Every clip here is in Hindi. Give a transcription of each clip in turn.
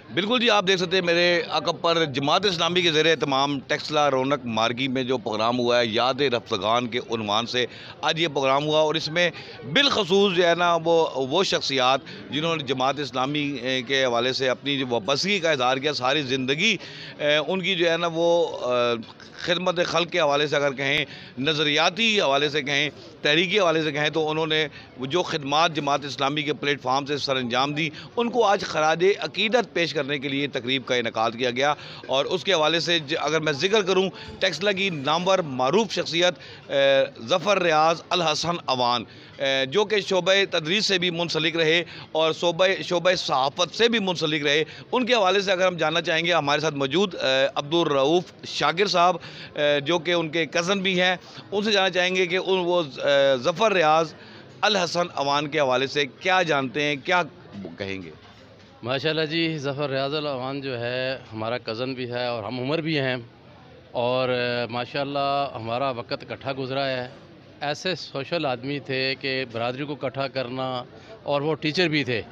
बिल्कुल जी, आप देख सकते हैं मेरे अक़ब पर जमात इस्लामी के ज़रिए तमाम टेक्सला रौनक मार्गी में जो प्रोग्राम हुआ है, याद रफ़्तगान के उन्वान से आज ये प्रोग्राम हुआ। और इसमें बिलख़ुसूस जो है ना वो शख्सियात जिन्होंने जमात इस्लामी के हवाले से अपनी जो वाबस्तगी का इज़हार किया, सारी ज़िंदगी उनकी जो है ना वो खिदमत खल्क़ के हवाले से अगर कहें, नज़रियाती हवाले से कहें, तहरीकी हवाले से कहें, तो उन्होंने जो खिदमात जमात इस्लामी के प्लेटफार्म से सर अंजाम दी, उनको आज खराज अक़ीदत पेश करने के लिए तकरीब का इनेकाद किया गया। और उसके हवाले से अगर मैं ज़िक्र करूँ, टेक्सला की नामवर मारूफ शख्सियत ज़फ़र रियाज़ अल हसन अवान, जो कि शोबे तदरीस से भी मुंसलिक रहे और शोबे सहाफ़त से भी मुंसलिक रहे, उनके हवाले से अगर हम जानना चाहेंगे, हमारे साथ मौजूद अब्दुल रऊफ़ शाकिर साहब, जो कि उनके कज़न भी हैं, उनसे जानना चाहेंगे कि वो ज़फ़र रियाज़ अल हसन अवान के हवाले से क्या जानते हैं, क्या कहेंगे? माशाल्लाह जी, ज़फ़र रियाज़ अल अवान जो है हमारा कज़न भी है और हम उम्र भी हैं। और माशाल्लाह हमारा वक़्त इकट्ठा गुज़रा है। ऐसे सोशल आदमी थे कि बरादरी को इकट्ठा करना, और वो टीचर भी थे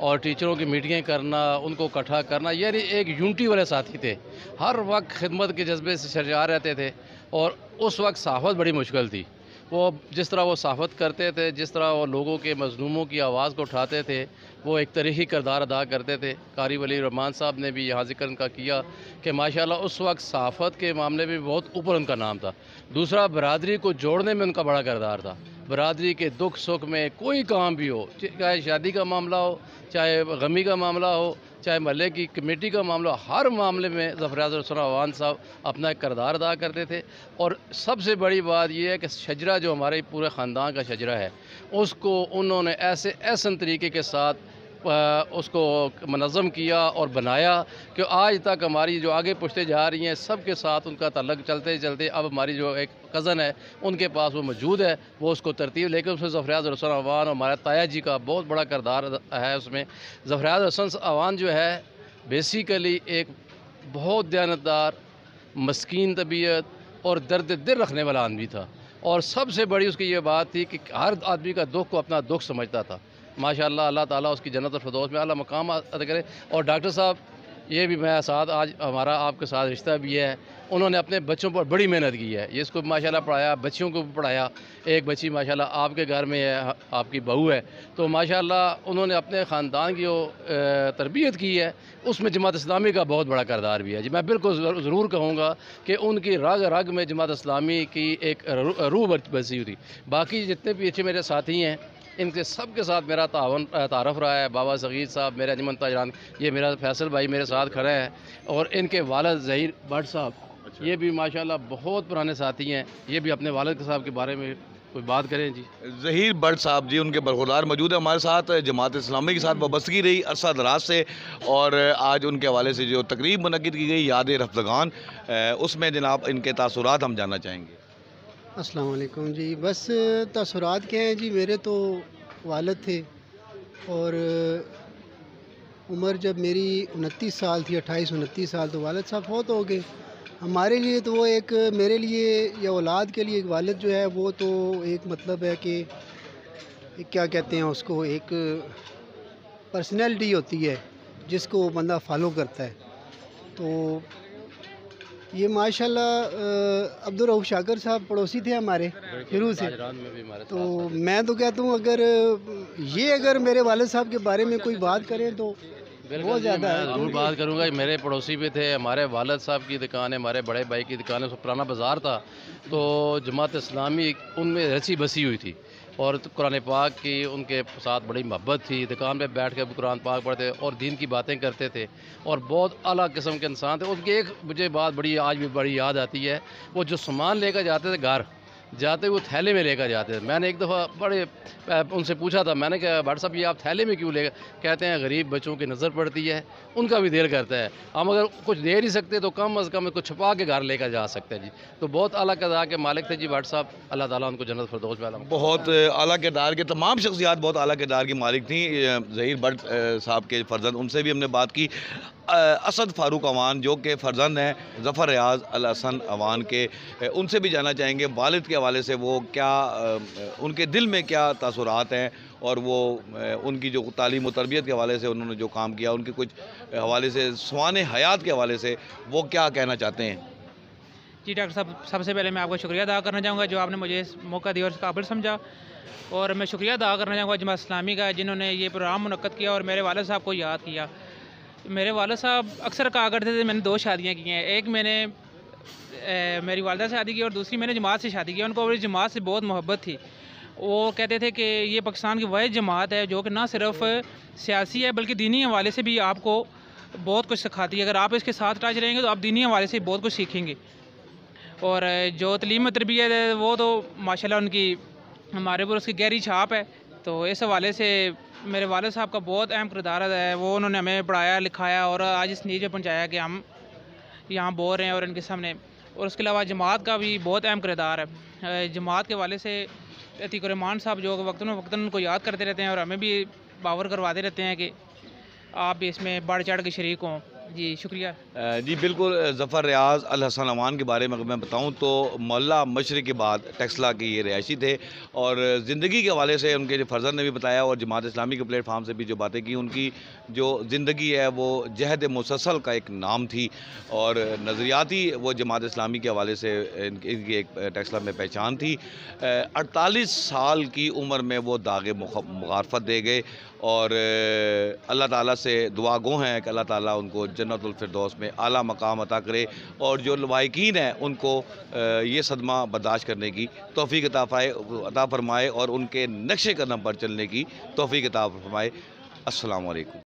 और टीचरों की मीटिंगें करना, उनको इकट्ठा करना, यानी एक यूनिटी वाले साथी थे। हर वक्त खिदमत के जज्बे से सरजार रहते थे। और उस वक्त सहाफ़त बड़ी मुश्किल थी। वो जिस तरह वो सहाफ़त करते थे, जिस तरह वो लोगों के मज़लूमों की आवाज़ को उठाते थे, वो एक तरीक़ी किरदार अदा करते थे। कारी वली रहमान साहब ने भी यहाँ ज़िक्र उनका किया कि माशाल्लाह उस वक्त सहाफ़त के मामले में बहुत ऊपर उनका नाम था। दूसरा, बरादरी को जोड़ने में उनका बड़ा किरदार था। बरादरी के दुख सुख में कोई काम भी हो, चाहे शादी का मामला हो, चाहे गमी का मामला हो, चाहे महल्ले की कमेटी का मामला, हर मामले में ज़फ़र रियाज़ अल हसन अवान साहब अपना एक किरदार अदा करते थे। और सबसे बड़ी बात यह है कि शजरा जो हमारे पूरे ख़ानदान का शजरा है, उसको उन्होंने ऐसे ऐसन तरीके के साथ उसको मनज़्ज़म किया और बनाया कि आज तक हमारी जो आगे पुश्तें जा रही हैं, सब के साथ उनका तल्लुक़ चलते चलते अब हमारी जो एक कज़न है उनके पास वो मौजूद है, वो उसको तरतीब, लेकिन उसमें ज़फ़र रियाज़ अल हसन अवान और हमारे ताया जी का बहुत बड़ा किरदार है उसमें। ज़फ़र रियाज़ अल हसन अवान जो है बेसिकली एक बहुत दयानतदार, मस्कीन तबीयत और दर्द दिल रखने वाला आदमी था। और सबसे बड़ी उसकी ये बात थी कि हर आदमी का दुख को अपना दुख समझता था। माशाअल्लाह, अल्लाह ताला उसकी जन्नत फ़िरदौस में आला मकाम अता करे। और डॉक्टर साहब, ये भी मैं साथ आज हमारा आपके साथ रिश्ता भी है, उन्होंने अपने बच्चों पर बड़ी मेहनत की है। ये इसको माशाल्लाह पढ़ाया, बच्चियों को भी पढ़ाया। एक बच्ची माशाल्लाह आपके घर में है, आपकी बहू है, तो माशाल्लाह उन्होंने अपने ख़ानदान की जो तरबियत की है, उसमें जमात इस्लामी का बहुत बड़ा किरदार भी है। जी, मैं बिल्कुल ज़रूर कहूँगा कि उनकी रग रग में जमात इस्लामी की एक रूह बसी हुई थी। बाकी जितने भी अच्छे मेरे साथी हैं, इनके सब के साथ मेरा तारफ़ रहा है। बाबा सगीर साहब, मेरे अजमन ताजरान, ये मेरा फैसल भाई मेरे साथ खड़े हैं, और इनके वालिद ज़हीर भट्ट साहब, ये भी माशाल्लाह बहुत पुराने साथी हैं। ये भी अपने वालिद के साहब के बारे में कोई बात करें जी। ज़हीर भट्ट साहब जी, उनके बरखुरदार मौजूद है हमारे साथ। जमात इस्लामी के साथ वाबस्तगी रही अरसा दराज से, और आज उनके हवाले से जो तकरीब मुनक़्क़िद की गई याद रफ़्तगान, उसमें जनाब इनके तासुरात हम जानना चाहेंगे। अस्सलाम वालेकुम जी। बस तासुरात क्या हैं जी, मेरे तो वालिद थे, और उम्र जब मेरी 29 साल थी, 28-29 साल, तो वालिद साहब फ़ौत हो गए। हमारे लिए तो वो एक, मेरे लिए या औलाद के लिए एक वालिद जो है वो तो एक मतलब है कि क्या कहते हैं उसको, एक पर्सनैलिटी होती है जिसको बंदा फॉलो करता है। तो ये माशाल्लाह अब्दुल रऊफ़ शाकिर साहब पड़ोसी थे हमारे शुरू से। तो मैं तो कहता हूँ, अगर मेरे वालिद साहब के बारे में कोई बात करें तो बहुत ज़्यादा है। ज़रूर बात करूँगा। मेरे पड़ोसी भी थे, हमारे वालिद साहब की दुकान है, हमारे बड़े भाई की दुकान है, उसमें पुराना बाज़ार था, तो जमात इस्लामी उनमें रची बसी हुई थी, और कुरान पाक की उनके साथ बड़ी मोहब्बत थी। दुकान पे बैठ कर कुरान पाक पढ़ते और दीन की बातें करते थे, और बहुत आला किस्म के इंसान थे। उनकी एक मुझे बात बड़ी आज भी बड़ी याद आती है, वो जो सामान लेकर जाते थे घर जाते वो थैले में लेकर जाते थे। मैंने एक दफ़ा बड़े उनसे पूछा था, मैंने कहा भाट साहब ये आप थैले में क्यों लेकर? कहते हैं गरीब बच्चों की नज़र पड़ती है, उनका भी दिल करता है, हम अगर कुछ दे नहीं सकते तो कम अज़ कम कुछ छुपा के घर लेकर जा सकते हैं जी। तो बहुत आला किरदार के मालिक थे जी भाट साहब, अल्लाह ताला उनको जन्नत फ़िरदौस में आला। बहुत आला किरदार के तमाम शख्सियात बहुत आला किरदार की मालिक थी। ज़हीर भट्ट साहब के फ़र्जंद, उनसे भी हमने बात की। असद फ़ारूक अवान जो कि फ़र्जंद हैं ज़फ़र रियाज़ अल हसन अवान के, उनसे भी जानना चाहेंगे वालिद के हवाले से वो क्या उनके दिल में क्या तासुरात हैं और वो उनकी जो तालीम और तरबियत के हवाले से उन्होंने जो काम किया, उनके कुछ हवाले से स्वाने हयात के हवाले से वो क्या कहना चाहते हैं। जी डॉक्टर साहब, सबसे पहले मैं आपका शुक्रिया अदा करना चाहूँगा जो आपने मुझे इस मौका दिया और इस काबिल समझा, और मैं शुक्रिया अदा करना चाहूँगा जमात इस्लामी का जिन्होंने ये प्रोग्राम मुनक्कद किया और मेरे वालिद साहब को याद किया। मेरे वालिद साहब अक्सर कहा करते थे, मैंने 2 शादियाँ की हैं, एक मैंने मेरी वालदा से शादी की और दूसरी मैंने जमात से शादी की। उनको मेरी जमात से बहुत मोहब्बत थी। वो कहते थे कि ये पाकिस्तान की वह जमात है जो कि ना सिर्फ सियासी है बल्कि दीनी हवाले से भी आपको बहुत कुछ सिखाती है। अगर आप इसके साथ टच रहेंगे तो आप दीनी हवाले से बहुत कुछ सीखेंगे। और जो तलीम तरबियत है वो तो माशाल्लाह उनकी हमारे पर उसकी गहरी छाप है। तो इस हवाले से मेरे वालिद साहब का बहुत अहम किरदार है। वो उन्होंने हमें पढ़ाया लिखाया और आज इस नीज पे पहुँचाया कि हम यहाँ बोल रहे हैं और इनके सामने। और उसके अलावा जमात का भी बहुत अहम किरदार है। जमात के हवाले से अतीक रहमान साहब जो वक्तन उनको याद करते रहते हैं और हमें भी बावर करवाते रहते हैं कि आप भी इसमें बढ़ चढ़ के शरीक हों। जी शुक्रिया। जी बिल्कुल, ज़फ़र रियाज़ अल हसन अमान के बारे में अगर मैं बताऊँ तो मोहल्ला मशरिक़ के बाद टेक्सला के ये रिहायशी थे और ज़िंदगी के हवाले से उनके जो फर्जंद ने भी बताया और जमात इस्लामी के प्लेटफार्म से भी जो बातें की, उनकी जो ज़िंदगी है वो जहद मुसलसल का एक नाम थी और नज़रियाती वो जमात इस्लामी के हवाले से इनकी एक टेक्सला में पहचान थी। 48 साल की उम्र में वो दाग़े मुखारफत दे गए और अल्लाह ताला से दुआ गो हैं कि अल्लाह ताला उनको जन्नतुल फिरदौस में आला मकाम अता करे और जो लवाहिकीन हैं उनको ये सदमा बर्दाश्त करने की तौफ़ीक़ अता फ़रमाए और उनके नक्शे कदम पर चलने की तौफ़ीक़ अता फ़रमाए। अस्सलामु अलैकुम।